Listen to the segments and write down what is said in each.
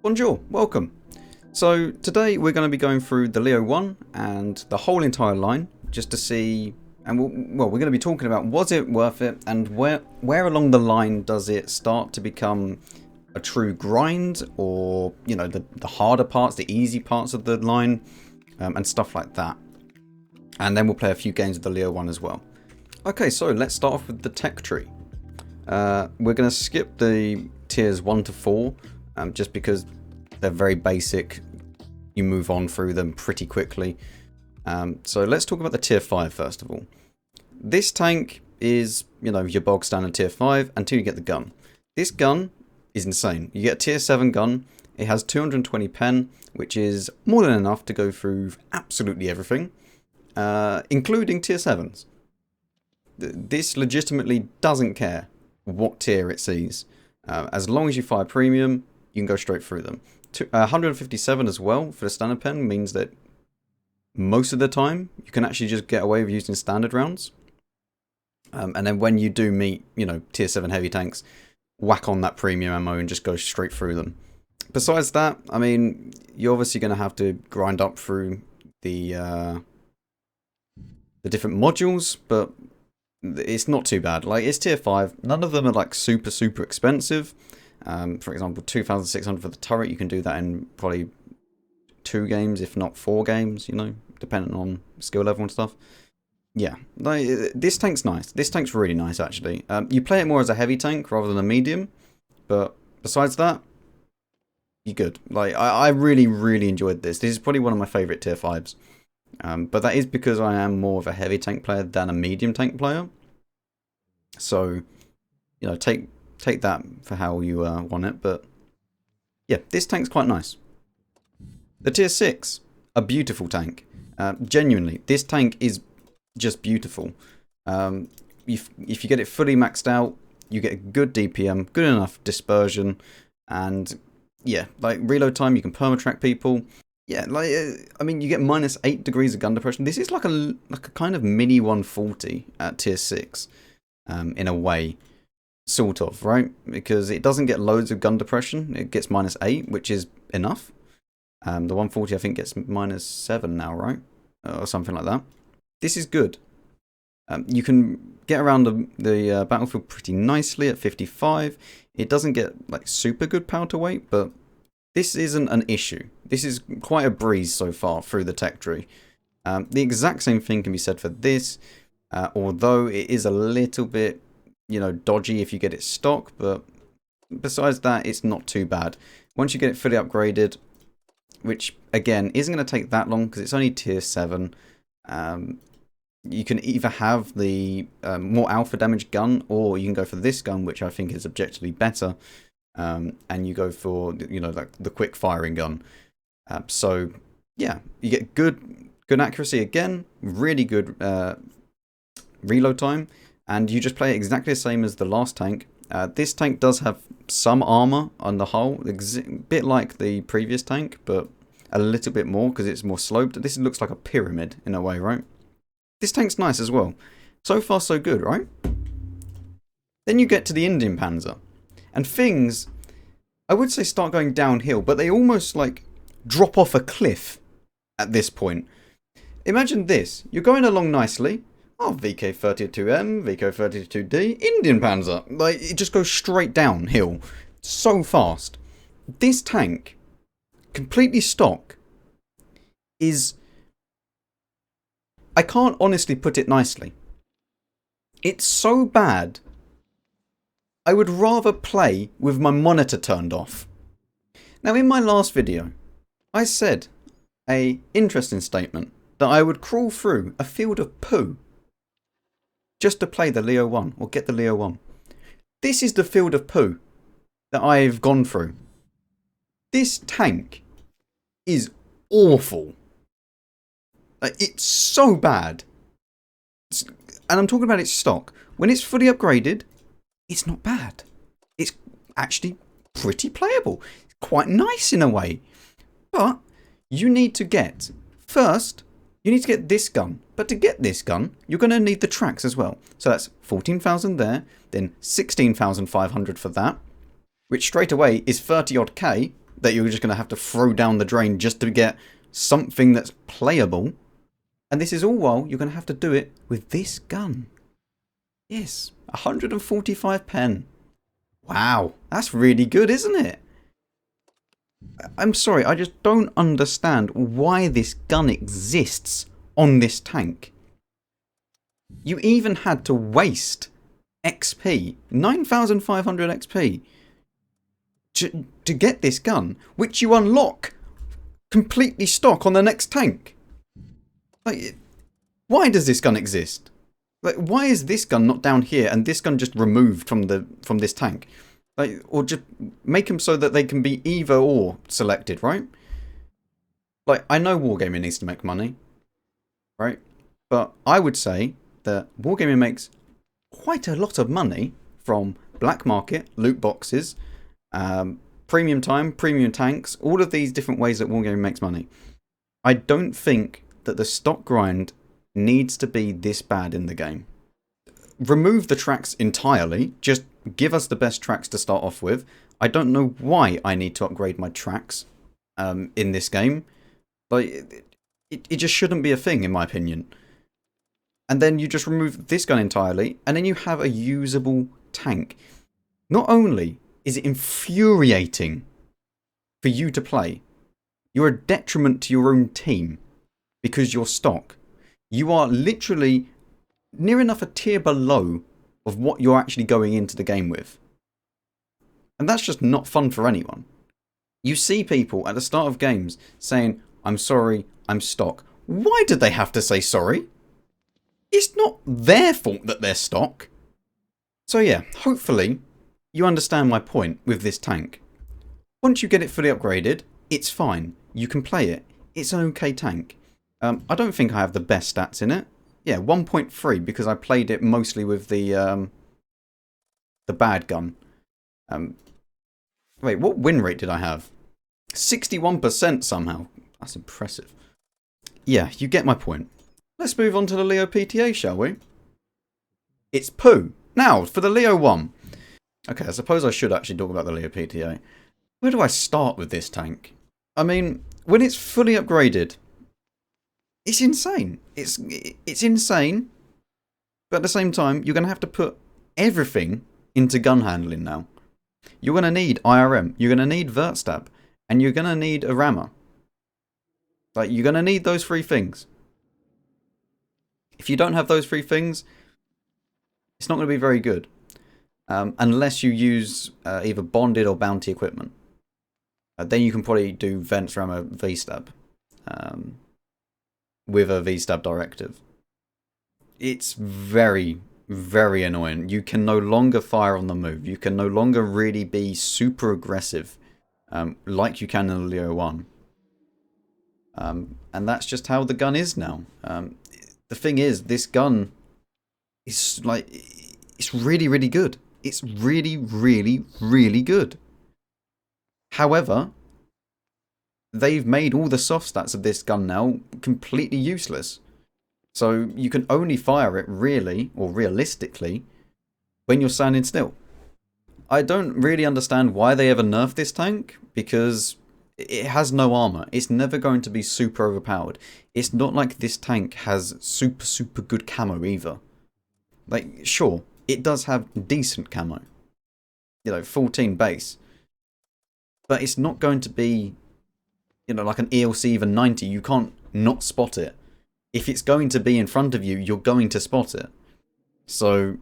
Bonjour, welcome. So today we're going to be going through the Leo 1 and the whole entire line just to see, and we're going to be talking about was it worth it and where along the line does it start to become a true grind, or you know, the harder parts, the easy parts of the line, and stuff like that. And then we'll play a few games of the Leo 1 as well. Okay, so let's start off with the tech tree. We're going to skip the tiers 1 to 4 just because they're very basic. You move on through them pretty quickly. So let's talk about the tier 5 first of all. This tank is, you know, your bog standard tier 5 until you get the gun. This gun is insane. You get a tier 7 gun. It has 220 pen, which is more than enough to go through absolutely everything, including tier 7s. This legitimately doesn't care what tier it sees. As long as you fire premium, you can go straight through them. 157 as well for the standard pen means that most of the time you can actually just get away with using standard rounds. And then when you do meet, you know, tier 7 heavy tanks, whack on that premium ammo and just go straight through them. Besides that, I mean, you're obviously going to have to grind up through the different modules, but it's not too bad. Like, it's tier 5. None of them are like super expensive. For example, 2,600 for the turret. You can do that in probably 2 games, if not 4 games, you know, depending on skill level and stuff. Yeah, like, this tank's nice. This tank's really nice, actually. You play it more as a heavy tank rather than a medium, but besides that, you're good. Like, I really enjoyed this. This is probably one of my favourite tier 5s. But that is because I am more of a heavy tank player than a medium tank player. So, you know, take that for how you want it. But yeah, this tank's quite nice. The tier 6, a beautiful tank. Genuinely, this tank is just beautiful. If you get it fully maxed out, you get a good DPM, good enough dispersion, and yeah, like reload time, you can perma-track people. Yeah, like, I mean, you get minus 8 degrees of gun depression. This is like a kind of mini 140 at tier 6, in a way, sort of, right? Because it doesn't get loads of gun depression. It gets minus 8, which is enough. The 140, I think, gets minus 7 now, right? Or something like that. This is good. You can get around the battlefield pretty nicely at 55. It doesn't get like super good power to weight, but this isn't an issue. This is quite a breeze so far through the tech tree. The exact same thing can be said for this, although it is a little bit, you know, dodgy if you get it stock, but besides that, it's not too bad. Once you get it fully upgraded, which again isn't going to take that long because it's only tier 7, you can either have the more alpha damage gun, or you can go for this gun, which I think is objectively better. And you go for, you know, like the quick firing gun. So yeah, you get good accuracy again, really good reload time, and you just play it exactly the same as the last tank. This tank does have some armor on the hull, a bit like the previous tank, but a little bit more because it's more sloped. This looks like a pyramid in a way, right? This tank's nice as well. So far so good, right? Then you get to the Indien-Panzer. And things, I would say, start going downhill, but they almost like drop off a cliff at this point. Imagine this. You're going along nicely. Oh, VK32M, VK32D, Indien-Panzer. Like, it just goes straight downhill. So fast. This tank, completely stock, is... I can't honestly put it nicely. It's so bad, I would rather play with my monitor turned off. Now, in my last video, I said an interesting statement that I would crawl through a field of poo just to play the Leo 1 or get the Leo 1. This is the field of poo that I've gone through. This tank is awful. It's so bad. And I'm talking about its stock. When it's fully upgraded, it's not bad. It's actually pretty playable. It's quite nice in a way. But you need to get, first, you need to get this gun. But to get this gun, you're going to need the tracks as well. So that's 14,000 there, then 16,500 for that, which straight away is 30 odd K. that you're just going to have to throw down the drain just to get something that's playable. And this is all while you're going to have to do it with this gun. Yes, 145 pen. Wow, that's really good, isn't it? I'm sorry, I just don't understand why this gun exists on this tank. You even had to waste XP, 9,500 XP, to get this gun, which you unlock completely stock on the next tank. Like, why does this gun exist? Like, why is this gun not down here and this gun just removed from this tank? Like, or just make them so that they can be either or selected, right? Like, I know Wargaming needs to make money, right? But I would say that Wargaming makes quite a lot of money from black market, loot boxes, premium time, premium tanks, all of these different ways that Wargaming makes money. I don't think that the stock grind needs to be this bad in the game. Remove the tracks entirely, just give us the best tracks to start off with. I don't know why I need to upgrade my tracks in this game. Like, it just shouldn't be a thing, in my opinion. And then you just remove this gun entirely, and then you have a usable tank. Not only is it infuriating for you to play, you're a detriment to your own team because you're stock. You are literally near enough a tier below of what you're actually going into the game with. And that's just not fun for anyone. You see people at the start of games saying, I'm sorry, I'm stock. Why did they have to say sorry? It's not their fault that they're stock. So yeah, hopefully you understand my point with this tank. Once you get it fully upgraded, it's fine. You can play it. It's an okay tank. I don't think I have the best stats in it. Yeah, 1.3 because I played it mostly with the bad gun. Wait, what win rate did I have? 61% somehow. That's impressive. Yeah, you get my point. Let's move on to the Leo PTA, shall we? It's poo. Now, for the Leo 1. Okay, I suppose I should actually talk about the Leo PTA. Where do I start with this tank? I mean, when it's fully upgraded, it's insane. It's insane. But at the same time, you're going to have to put everything into gun handling now. You're going to need IRM. You're going to need Vertstab. And you're going to need a rammer. Like, you're going to need those three things. If you don't have those three things, it's not going to be very good. Unless you use either bonded or bounty equipment. Then you can probably do Vents, Rammer, V-Stab. With a V-Stab directive. It's very, very annoying. You can no longer fire on the move. You can no longer really be super aggressive. Like you can in the Leo 1. And that's just how the gun is now. The thing is, this gun is like, it's really, really good. It's really, really, really good. However, they've made all the soft stats of this gun now completely useless. So you can only fire it really, or realistically, when you're standing still. I don't really understand why they ever nerfed this tank, because it has no armor. It's never going to be super overpowered. It's not like this tank has super, super good camo either. Like, sure, it does have decent camo. You know, 14 base. But it's not going to be, you know, like an ELC even 90. You can't not spot it. If it's going to be in front of you, you're going to spot it. So,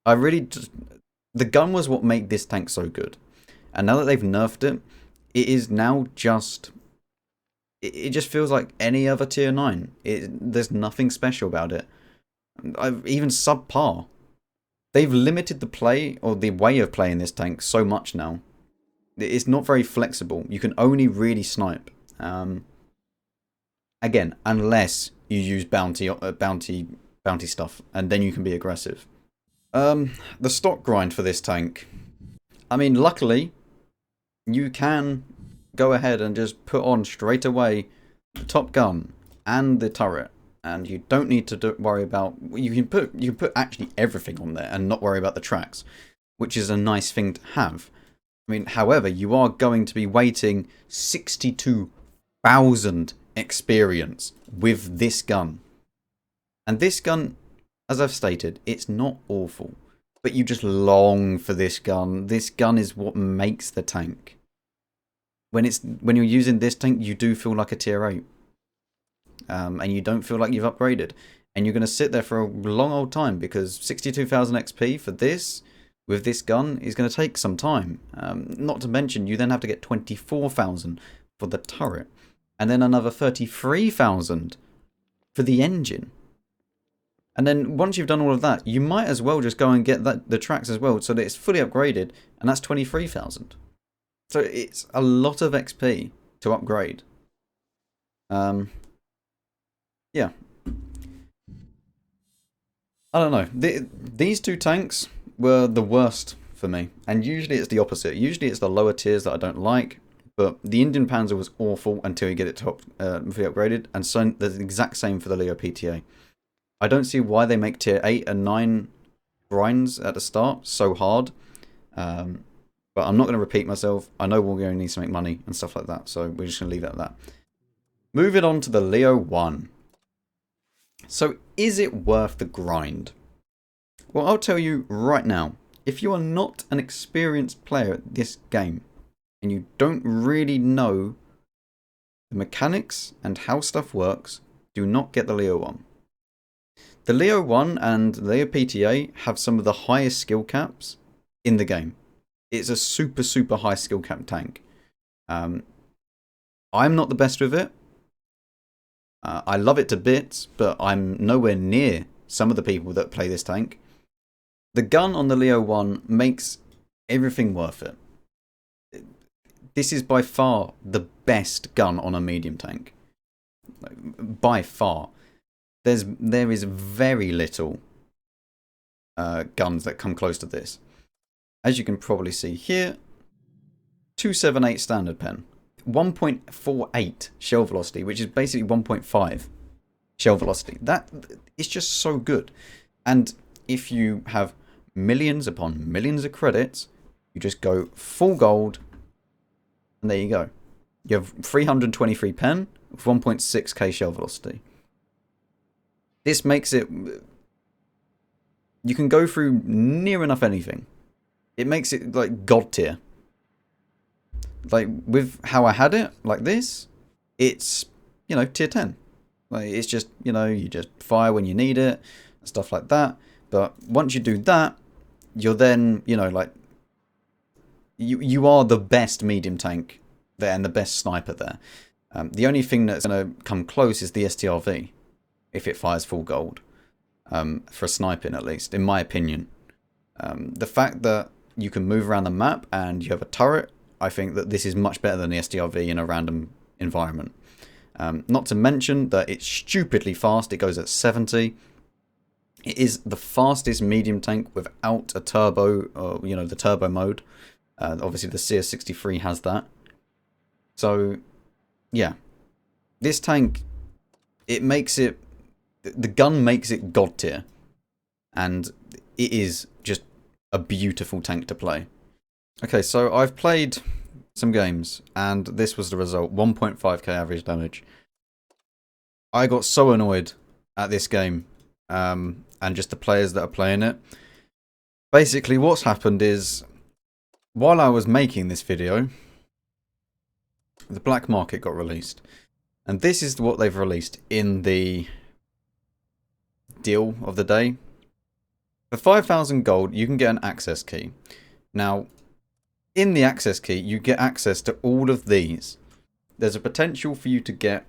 I really just, the gun was what made this tank so good. And now that they've nerfed it, it is now just, it just feels like any other tier 9. There's nothing special about it. Even subpar. They've limited the play, or the way of playing this tank so much now. It's not very flexible. You can only really snipe. Again, unless you use bounty stuff, and then you can be aggressive. The stock grind for this tank. I mean, luckily, you can go ahead and just put on straight away the top gun and the turret, and you don't need to worry about. You can put actually everything on there and not worry about the tracks, which is a nice thing to have. I mean, however, you are going to be waiting 62,000 experience with this gun. And this gun, as I've stated, it's not awful. But you just long for this gun. This gun is what makes the tank. When you're using this tank, you do feel like a tier 8. And you don't feel like you've upgraded. And you're going to sit there for a long old time, because 62,000 XP for this, with this gun, is going to take some time. Not to mention, you then have to get 24,000 for the turret. And then another 33,000 for the engine. And then once you've done all of that, you might as well just go and get the tracks as well, so that it's fully upgraded, and that's 23,000. So it's a lot of XP to upgrade. Yeah. I don't know. These two tanks were the worst for me, and usually it's the opposite. Usually it's the lower tiers that I don't like, but the Indien-Panzer was awful until you get it fully upgraded, and so the exact same for the Leopard PTA. I don't see why they make tier 8 and 9 grinds at the start so hard. But I'm not going to repeat myself. I know we're going to need to make money and stuff like that, so we're just going to leave it at that. Moving on to the Leo 1. So, is it worth the grind? Well, I'll tell you right now. If you are not an experienced player at this game, and you don't really know the mechanics and how stuff works, do not get the Leo 1. The Leo 1 and the Leo PTA have some of the highest skill caps in the game. It's a super, super high skill cap tank. I'm not the best with it. I love it to bits, but I'm nowhere near some of the people that play this tank. The gun on the Leo 1 makes everything worth it. This is by far the best gun on a medium tank. By far. There is very little guns that come close to this. As you can probably see here, 278 standard pen, 1.48 shell velocity, which is basically 1.5 shell velocity. That is just so good. And if you have millions upon millions of credits, you just go full gold, and there you go. You have 323 pen with 1.6k shell velocity. This makes it... You can go through near enough anything. It makes it like god tier. Like with how I had it, like this, it's, you know, tier 10. Like it's just, you know, you just fire when you need it, stuff like that. But once you do that, you're then, you know, like you are the best medium tank there and the best sniper there. The only thing that's going to come close is the STRV. If it fires full gold, for sniping at least, in my opinion. The fact that you can move around the map and you have a turret, I think that this is much better than the STRV in a random environment. Not to mention that it's stupidly fast. It goes at 70. It is the fastest medium tank without a turbo, or you know, the turbo mode. Obviously the CS63 has that. So yeah, this tank, it makes it, the gun makes it god tier, and it is just a beautiful tank to play. Okay, so I've played some games, and this was the result, 1.5k average damage. I got so annoyed at this game, and just the players that are playing it. Basically, what's happened is, while I was making this video, the black market got released. And this is what they've released in the deal of the day. For 5,000 gold, you can get an access key. Now, in the access key, you get access to all of these. There's a potential for you to get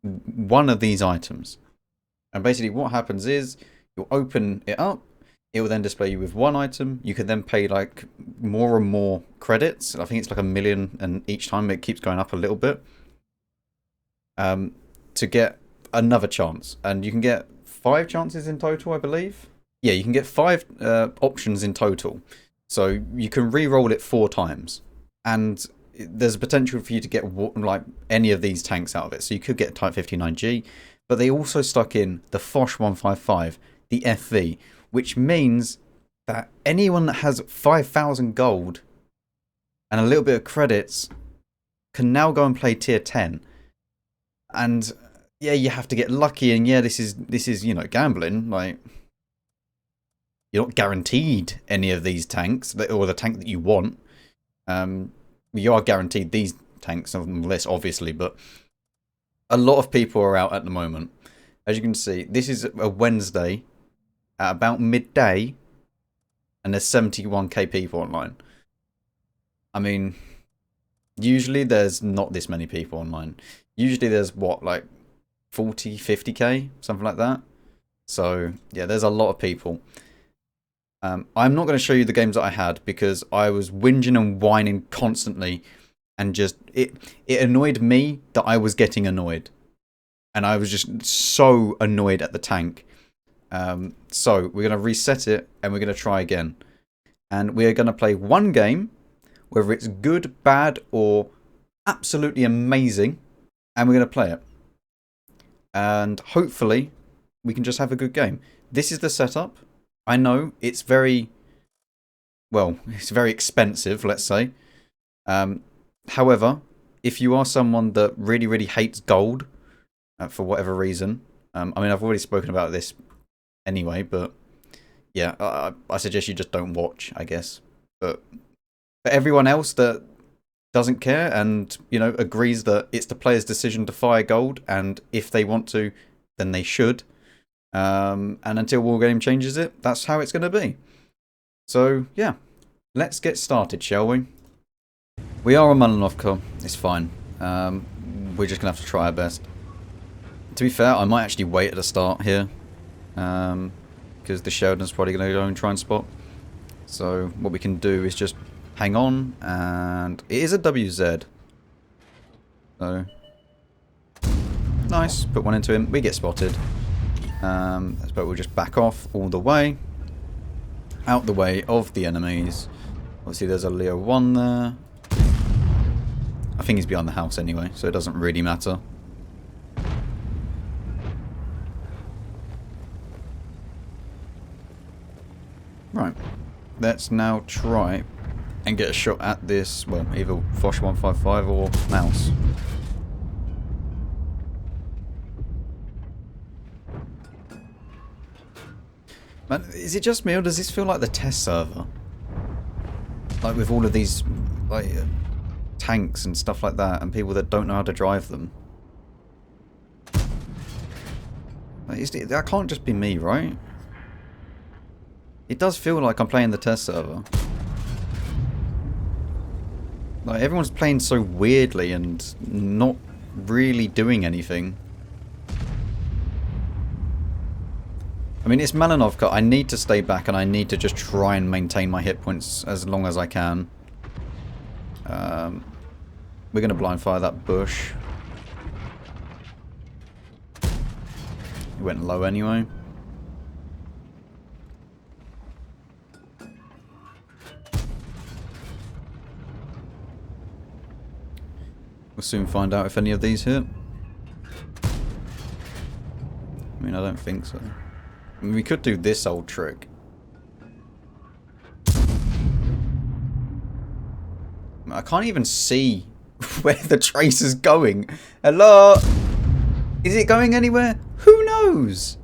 one of these items. And basically what happens is, you'll open it up, it will then display you with one item. You can then pay like more and more credits. I think it's like 1 million, and each time it keeps going up a little bit. To get another chance. And you can get 5 chances in total, I believe. Yeah, you can get 5 options in total. So you can re-roll it 4 times. And there's a potential for you to get like any of these tanks out of it. So you could get Type 59G. But they also stuck in the Foch 155, the FV, which means that anyone that has 5,000 gold and a little bit of credits can now go and play tier 10. And yeah, you have to get lucky, and yeah, this is you know, gambling. Like, you're not guaranteed any of these tanks, or the tank that you want. You are guaranteed these tanks on the list, obviously, but a lot of people are out at the moment. As you can see, this is a Wednesday at about midday, and there's 71k people online. I mean, usually there's not this many people online. Usually there's, what, like 40, 50k? Something like that. So, yeah, there's a lot of people. I'm not going to show you the games that I had because I was whinging and whining constantly, and just it annoyed me that I was getting annoyed, and I was just so annoyed at the tank. So we're going to reset it and we're going to try again, and we are going to play one game, whether it's good, bad, or absolutely amazing, and we're going to play it, and hopefully we can just have a good game. This is the setup. I know it's very, well, it's very expensive, let's say. However, if you are someone that really, really hates gold, for whatever reason, I mean, I've already spoken about this anyway, but yeah, I suggest you just don't watch, I guess. But for everyone else that doesn't care and, you know, agrees that it's the player's decision to fire gold, and if they want to, then they should. And until Wargame changes it, that's how it's going to be. So, yeah. Let's get started, shall we? We are on Malinovka. It's fine. We're just going to have to try our best. To be fair, I might actually wait at the start here. Because the Sheldon's probably going to go and try and spot. So, what we can do is just hang on. And it is a WZ. So, nice. Put one into him. We get spotted. But we'll just back off all the way. Out the way of the enemies. Obviously there's a Leo 1 there. I think he's behind the house anyway, so it doesn't really matter. Right. Let's now try and get a shot at this, well, either Foch 155 or Mouse. Man, is it just me, or does this feel like the test server? Like with all of these like tanks and stuff like that, and people that don't know how to drive them. Like, that can't just be me, right? It does feel like I'm playing the test server. Like, everyone's playing so weirdly and not really doing anything. I mean, it's Malinovka. I need to stay back and I need to just try and maintain my hit points as long as I can. We're going to blind fire that bush. It went low anyway. We'll soon find out if any of these hit. I mean, I don't think so. I mean, we could do this old trick. I can't even see where the trace is going. Hello? Is it going anywhere? Who knows?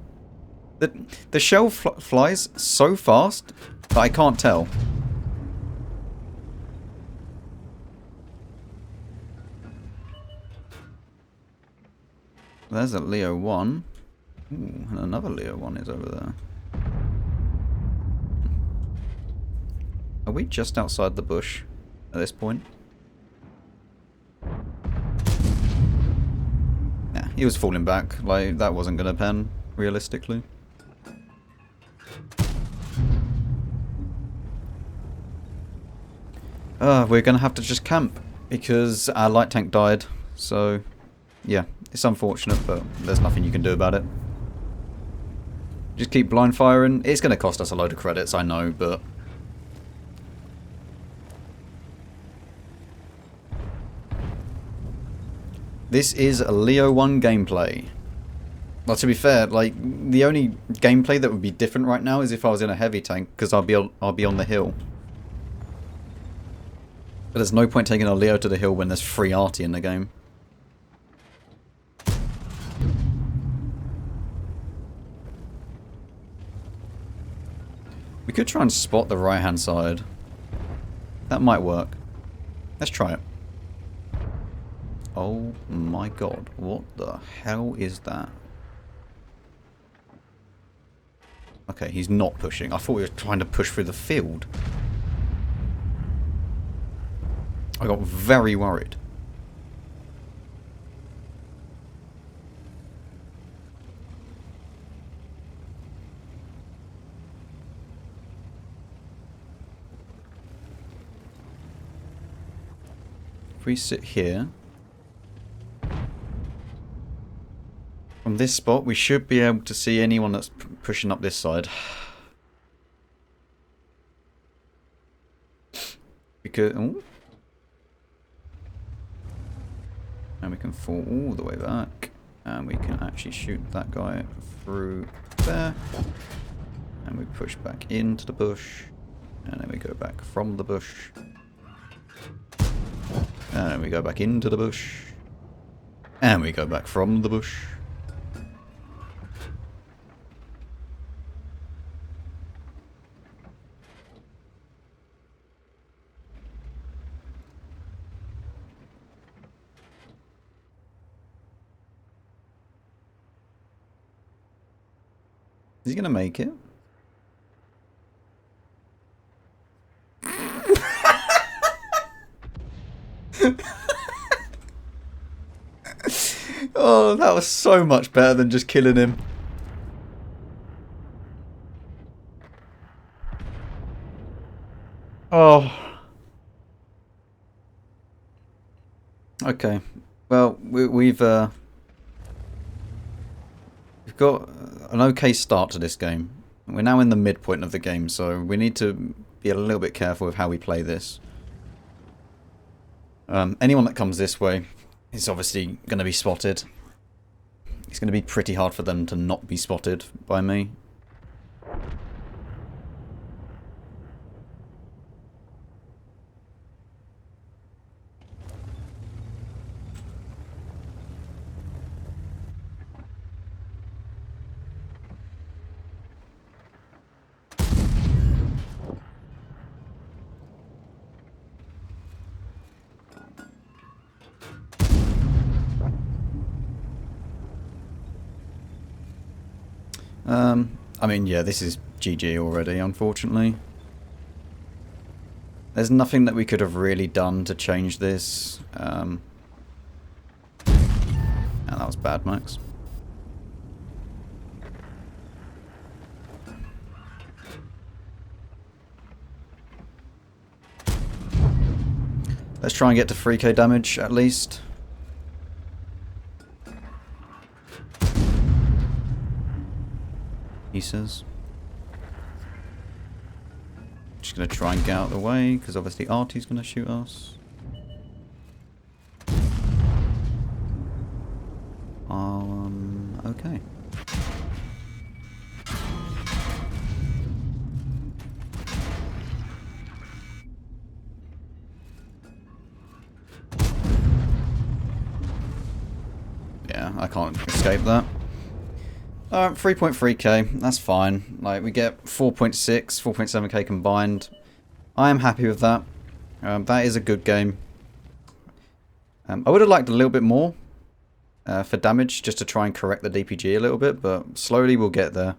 The shell flies so fast that I can't tell. There's a Leo 1. Ooh, and another Leo 1 is over there. Are we just outside the bush at this point? Yeah, he was falling back. Like, that wasn't going to pen, realistically. We're going to have to just camp because our light tank died. So, yeah, it's unfortunate, but there's nothing you can do about it. Just keep blind firing. It's going to cost us a load of credits, I know, but... This is a Leo 1 gameplay. Well, to be fair, like, the only gameplay that would be different right now is if I was in a heavy tank, because I'll be on the hill. But there's no point taking our Leo to the hill when there's free arty in the game. We could try and spot the right-hand side. That might work. Let's try it. Oh my god, what the hell is that? Okay, he's not pushing. I thought he was trying to push through the field. I got very worried. If we sit here, from this spot we should be able to see anyone that's pushing up this side. Because, oh. And we can fall all the way back, and we can actually shoot that guy through there, and we push back into the bush, and then we go back from the bush. And then we go back into the bush. And we go back from the bush. Is he going to make it? Oh, that was so much better than just killing him. Oh. Okay. Well, we've got an okay start to this game. We're now in the midpoint of the game, so we need to be a little bit careful with how we play this. Anyone that comes this way is obviously going to be spotted. It's going to be pretty hard for them to not be spotted by me. I mean, yeah, this is GG already, unfortunately. There's nothing that we could have really done to change this. And that was bad, Max. Let's try and get to 3k damage, at least. He says. Just going to try and get out of the way, because obviously Artie's going to shoot us. Okay. Yeah, I can't escape that. 3.3k, that's fine. Like, we get 4.6, 4.7k combined. I am happy with that. That is a good game. I would have liked a little bit more for damage, just to try and correct the DPG a little bit, but slowly we'll get there.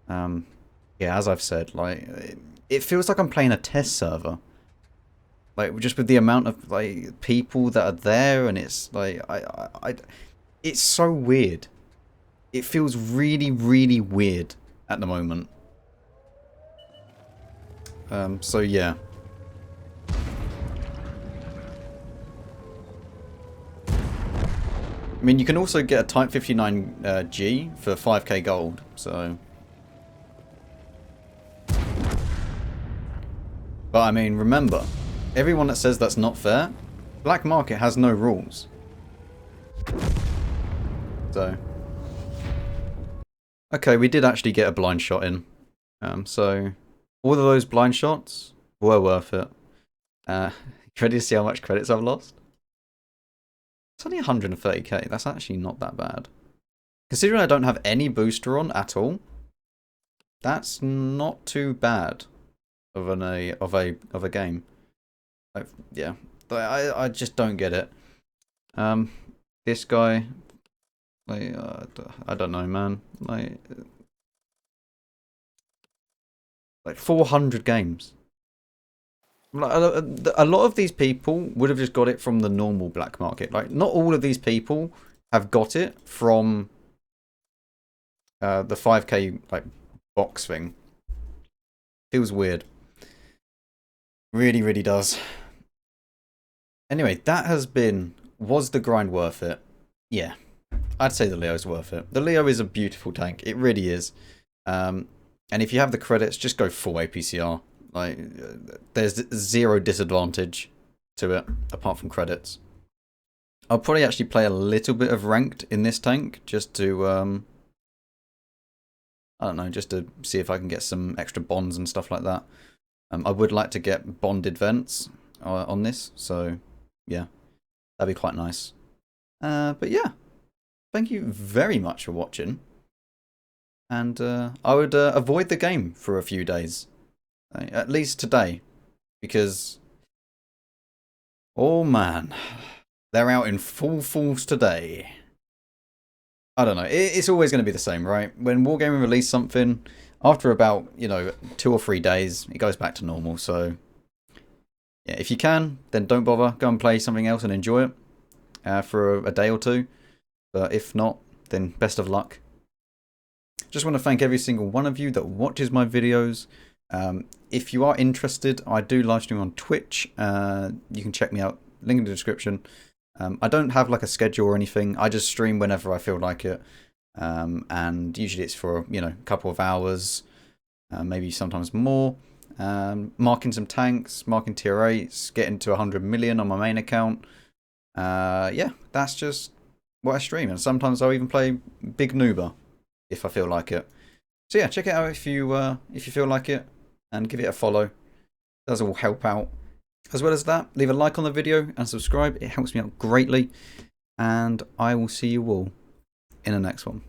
Yeah, as I've said, like, it feels like I'm playing a test server. Like, just with the amount of, like, people that are there, and it's, like, it's so weird. It feels really, really weird at the moment. So yeah. I mean, you can also get a Type 59 G for 5k gold, so... But I mean, remember, everyone that says that's not fair, Black Market has no rules. So... Okay, we did actually get a blind shot in. So, all of those blind shots were worth it. Ready to see how much credits I've lost? It's only 130k. That's actually not that bad. Considering I don't have any booster on at all, that's not too bad of a game. Like, yeah, I just don't get it. This guy, like, I don't know, man. Like 400 games. Like, a lot of these people would have just got it from the normal black market. Like, not all of these people have got it from the 5k like box thing. Feels weird. Really, really does. Anyway, that has been... Was the grind worth it? Yeah. I'd say the Leo's worth it. The Leo is a beautiful tank. It really is. And if you have the credits, just go full APCR. Like, there's zero disadvantage to it, apart from credits. I'll probably actually play a little bit of ranked in this tank, just to, I don't know, just to see if I can get some extra bonds and stuff like that. I would like to get bonded vents on this, so yeah, that'd be quite nice. But yeah, thank you very much for watching. And I would avoid the game for a few days. At least today. Because, oh man, they're out in full force today. I don't know, it's always going to be the same, right? When Wargaming release something, after about, 2 or 3 days, it goes back to normal. So, yeah, if you can, then don't bother. Go and play something else and enjoy it for a day or two. But if not, then best of luck. Just want to thank every single one of you that watches my videos. If you are interested, I do live stream on Twitch. You can check me out, link in the description. I don't have like a schedule or anything. I just stream whenever I feel like it. And usually it's for, a couple of hours, maybe sometimes more. Marking some tanks, marking tier 8s, getting to 100 million on my main account. Yeah, that's just what I stream. And sometimes I'll even play Big Noober if I feel like it. So yeah, check it out if you feel like it, and give it a follow. It does all help out. As well as that, leave a like on the video and subscribe. It helps me out greatly. And I will see you all in the next one.